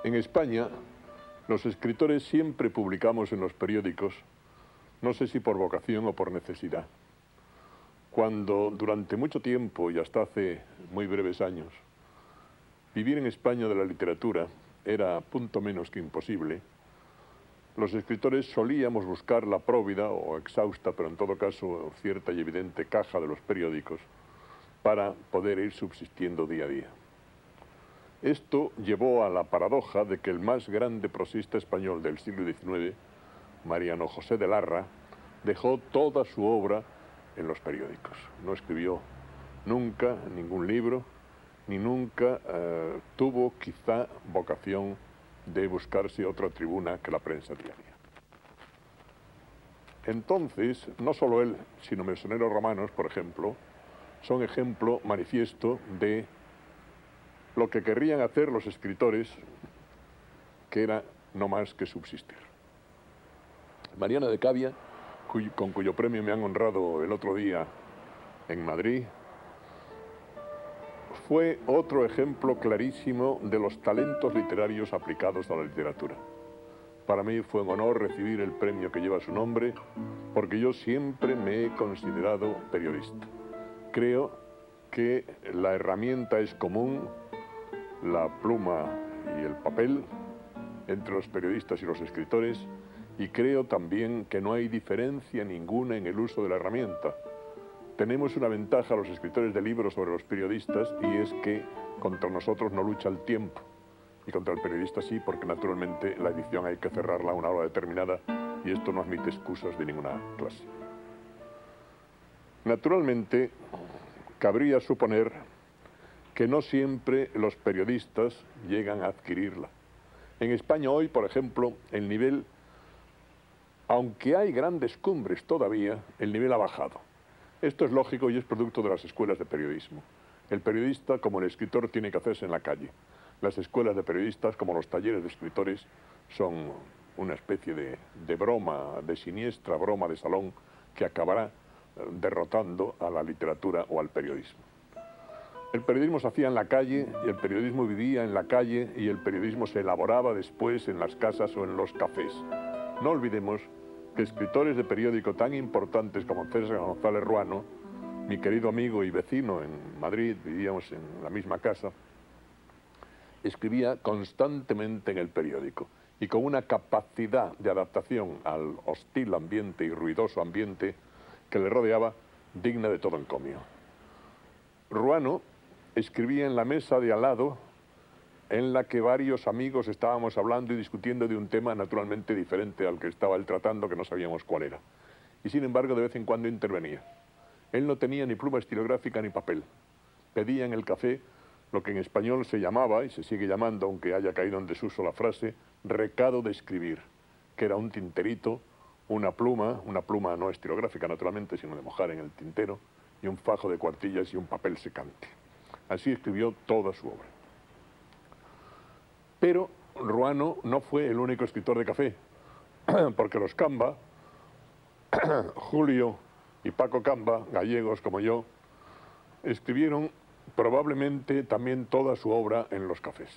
En España, los escritores siempre publicamos en los periódicos, no sé si por vocación o por necesidad. Cuando durante mucho tiempo y hasta hace muy breves años, vivir en España de la literatura era punto menos que imposible, los escritores solíamos buscar la próvida o exhausta, pero en todo caso cierta y evidente caja de los periódicos para poder ir subsistiendo día a día. Esto llevó a la paradoja de que el más grande prosista español del siglo XIX, Mariano José de Larra, dejó toda su obra en los periódicos. No escribió nunca ningún libro, ni nunca tuvo quizá vocación de buscarse otra tribuna que la prensa diaria. Entonces, no solo él, sino Mesoneros Romanos, por ejemplo, son ejemplo manifiesto de lo que querrían hacer los escritores, que era no más que subsistir. Mariana de Cavia, con cuyo premio me han honrado el otro día en Madrid, fue otro ejemplo clarísimo de los talentos literarios aplicados a la literatura. Para mí fue un honor recibir el premio que lleva su nombre, porque yo siempre me he considerado periodista. Creo que la herramienta es común, la pluma y el papel, entre los periodistas y los escritores, y creo también que no hay diferencia ninguna en el uso de la herramienta. Tenemos una ventaja los escritores de libros sobre los periodistas, y es que contra nosotros no lucha el tiempo, y contra el periodista sí, porque naturalmente la edición hay que cerrarla a una hora determinada, y esto no admite excusas de ninguna clase. Naturalmente, cabría suponer que no siempre los periodistas llegan a adquirirla. En España hoy, por ejemplo, el nivel, aunque hay grandes cumbres todavía, el nivel ha bajado. Esto es lógico y es producto de las escuelas de periodismo. El periodista, como el escritor, tiene que hacerse en la calle. Las escuelas de periodistas, como los talleres de escritores, son una especie de broma, de siniestra broma de salón que acabará derrotando a la literatura o al periodismo. El periodismo se hacía en la calle, y el periodismo vivía en la calle, y el periodismo se elaboraba después en las casas o en los cafés. No olvidemos que escritores de periódico tan importantes como César González Ruano, mi querido amigo y vecino en Madrid, vivíamos en la misma casa, escribía constantemente en el periódico y con una capacidad de adaptación al hostil ambiente y ruidoso ambiente que le rodeaba digna de todo encomio. Ruano escribía en la mesa de al lado, en la que varios amigos estábamos hablando y discutiendo de un tema naturalmente diferente al que estaba él tratando, que no sabíamos cuál era. Y sin embargo, de vez en cuando intervenía. Él no tenía ni pluma estilográfica ni papel. Pedía en el café lo que en español se llamaba, y se sigue llamando, aunque haya caído en desuso la frase, recado de escribir, que era un tinterito, una pluma no estilográfica naturalmente, sino de mojar en el tintero, y un fajo de cuartillas y un papel secante. Así escribió toda su obra. Pero Ruano no fue el único escritor de café, porque los Camba, Julio y Paco Camba, gallegos como yo, escribieron probablemente también toda su obra en los cafés.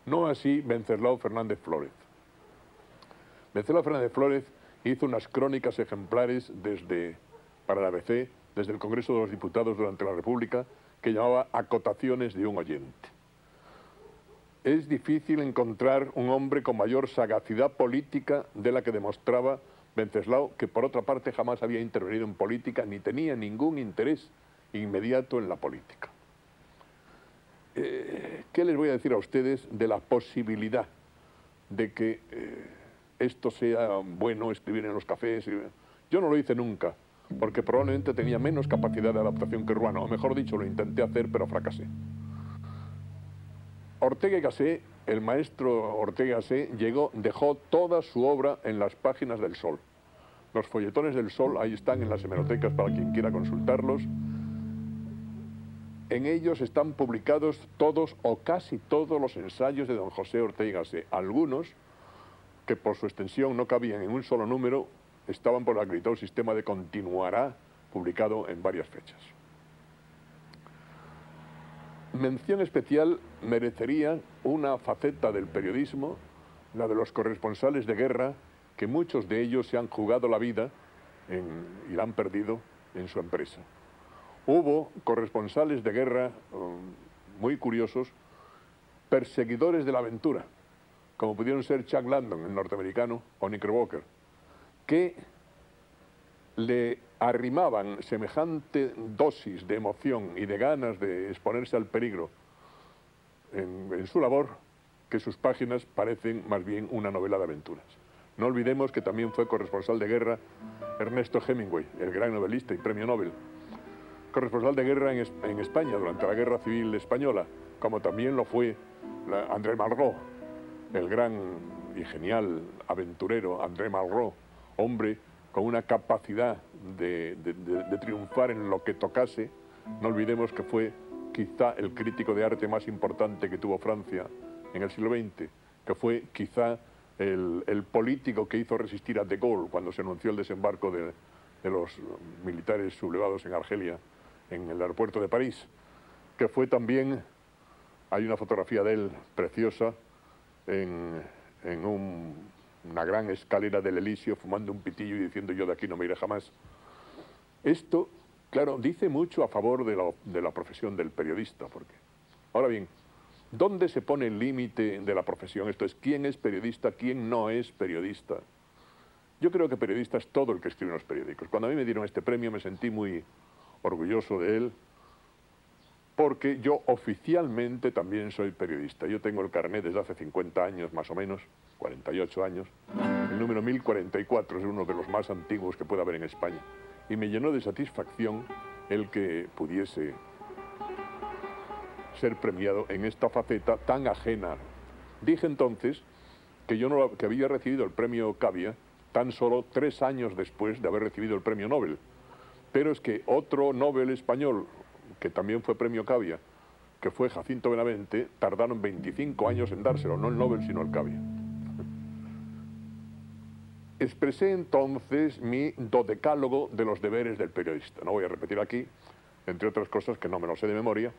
No así Wenceslao Fernández Flórez. Wenceslao Fernández Flórez hizo unas crónicas ejemplares para la ABC, desde el Congreso de los Diputados durante la República, que llamaba Acotaciones de un oyente. Es difícil encontrar un hombre con mayor sagacidad política de la que demostraba Wenceslao, que por otra parte jamás había intervenido en política ni tenía ningún interés inmediato en la política. ¿Qué les voy a decir a ustedes de la posibilidad de que esto sea bueno, escribir en los cafés? Yo no lo hice nunca, porque probablemente tenía menos capacidad de adaptación que Ruano, o mejor dicho, lo intenté hacer pero fracasé. Ortega y Gasset, el maestro Ortega y Gasset, dejó toda su obra en las páginas del Sol. Los folletones del Sol ahí están en las hemerotecas para quien quiera consultarlos. En ellos están publicados todos o casi todos los ensayos de don José Ortega y Gasset. Algunos, que por su extensión no cabían en un solo número, estaban por el acreditado sistema de Continuará, publicado en varias fechas. mención especial merecería una faceta del periodismo, la de los corresponsales de guerra, que muchos de ellos se han jugado la vida y la han perdido en su empresa. Hubo corresponsales de guerra muy curiosos, perseguidores de la aventura, como pudieron ser Chuck Landon, el norteamericano, o Knickerbocker, que le arrimaban semejante dosis de emoción y de ganas de exponerse al peligro en su labor, que sus páginas parecen más bien una novela de aventuras. No olvidemos que también fue corresponsal de guerra Ernesto Hemingway, el gran novelista y premio Nobel, corresponsal de guerra en España durante la Guerra Civil Española, como también lo fue André Malraux, el gran y genial aventurero André Malraux, hombre con una capacidad de triunfar en lo que tocase. No olvidemos que fue quizá el crítico de arte más importante que tuvo Francia en el siglo XX, que fue quizá el político que hizo resistir a De Gaulle cuando se anunció el desembarco de los militares sublevados en Argelia, en el aeropuerto de París, que fue también, hay una fotografía de él preciosa, en una gran escalera del Elíseo, fumando un pitillo y diciendo: yo de aquí no me iré jamás. Esto, claro, dice mucho a favor de la profesión del periodista, porque, ahora bien, ¿dónde se pone el límite de la profesión? Esto es, ¿quién es periodista, quién no es periodista? Yo creo que periodista es todo el que escribe en los periódicos. Cuando a mí me dieron este premio me sentí muy orgulloso de él, porque yo oficialmente también soy periodista. Yo tengo el carnet desde hace 50 años, más o menos, 48 años. El número 1044 es uno de los más antiguos que puede haber en España. Y me llenó de satisfacción el que pudiese ser premiado en esta faceta tan ajena. Dije entonces que yo que había recibido el premio Cavia tan solo 3 años después de haber recibido el premio Nobel. Pero es que otro Nobel español, que también fue premio Cavia, que fue Jacinto Benavente, tardaron 25 años en dárselo, no el Nobel, sino el Cavia. Expresé entonces mi dodecálogo de los deberes del periodista. No voy a repetir aquí, entre otras cosas que no me lo sé de memoria,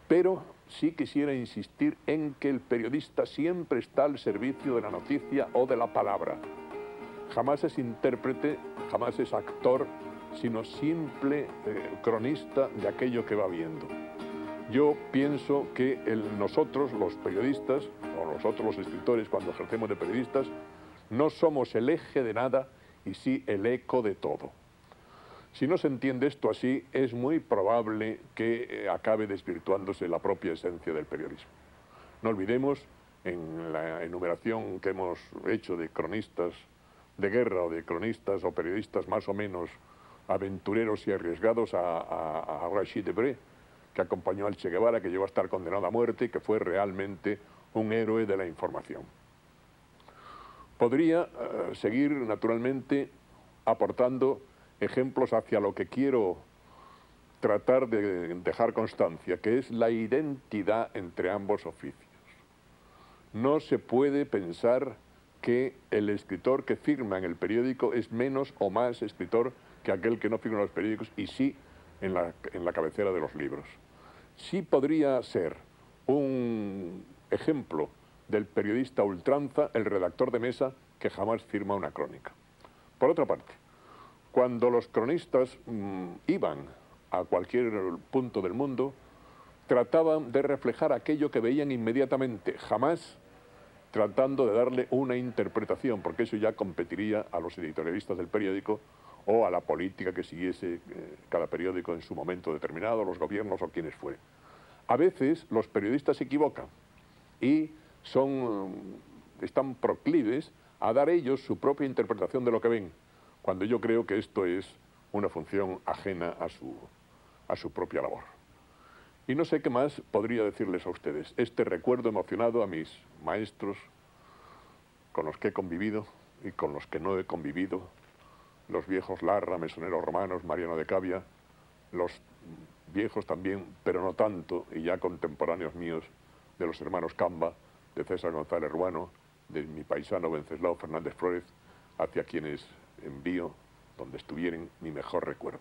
pero sí quisiera insistir en que el periodista siempre está al servicio de la noticia o de la palabra. Jamás es intérprete, jamás es actor, sino simple cronista de aquello que va viendo. Yo pienso que nosotros, los periodistas, o nosotros los escritores, cuando ejercemos de periodistas, no somos el eje de nada y sí el eco de todo. Si no se entiende esto así, es muy probable que acabe desvirtuándose la propia esencia del periodismo. No olvidemos, en la enumeración que hemos hecho de cronistas de guerra o de cronistas o periodistas más o menos aventureros y arriesgados, a Rachid Debré, que acompañó al Che Guevara, que llegó a estar condenado a muerte y que fue realmente un héroe de la información. Podría seguir, naturalmente, aportando ejemplos hacia lo que quiero tratar de dejar constancia, que es la identidad entre ambos oficios. No se puede pensar que el escritor que firma en el periódico es menos o más escritor que aquel que no firma en los periódicos, y sí en la cabecera de los libros. Sí podría ser un ejemplo del periodista ultranza el redactor de mesa que jamás firma una crónica. Por otra parte, cuando los cronistas iban a cualquier punto del mundo, trataban de reflejar aquello que veían inmediatamente, jamás tratando de darle una interpretación, porque eso ya competiría a los editorialistas del periódico o a la política que siguiese cada periódico en su momento determinado, los gobiernos o quienes fueren. A veces los periodistas se equivocan y están proclives a dar ellos su propia interpretación de lo que ven, cuando yo creo que esto es una función ajena a su propia labor. Y no sé qué más podría decirles a ustedes. Este recuerdo emocionado a mis maestros con los que he convivido y con los que no he convivido, los viejos Larra, Mesonero Romanos, Mariano de Cavia, los viejos también, pero no tanto, y ya contemporáneos míos, de los hermanos Camba, de César González Ruano, de mi paisano Wenceslao Fernández Flórez, hacia quienes envío, donde estuvieren, mi mejor recuerdo.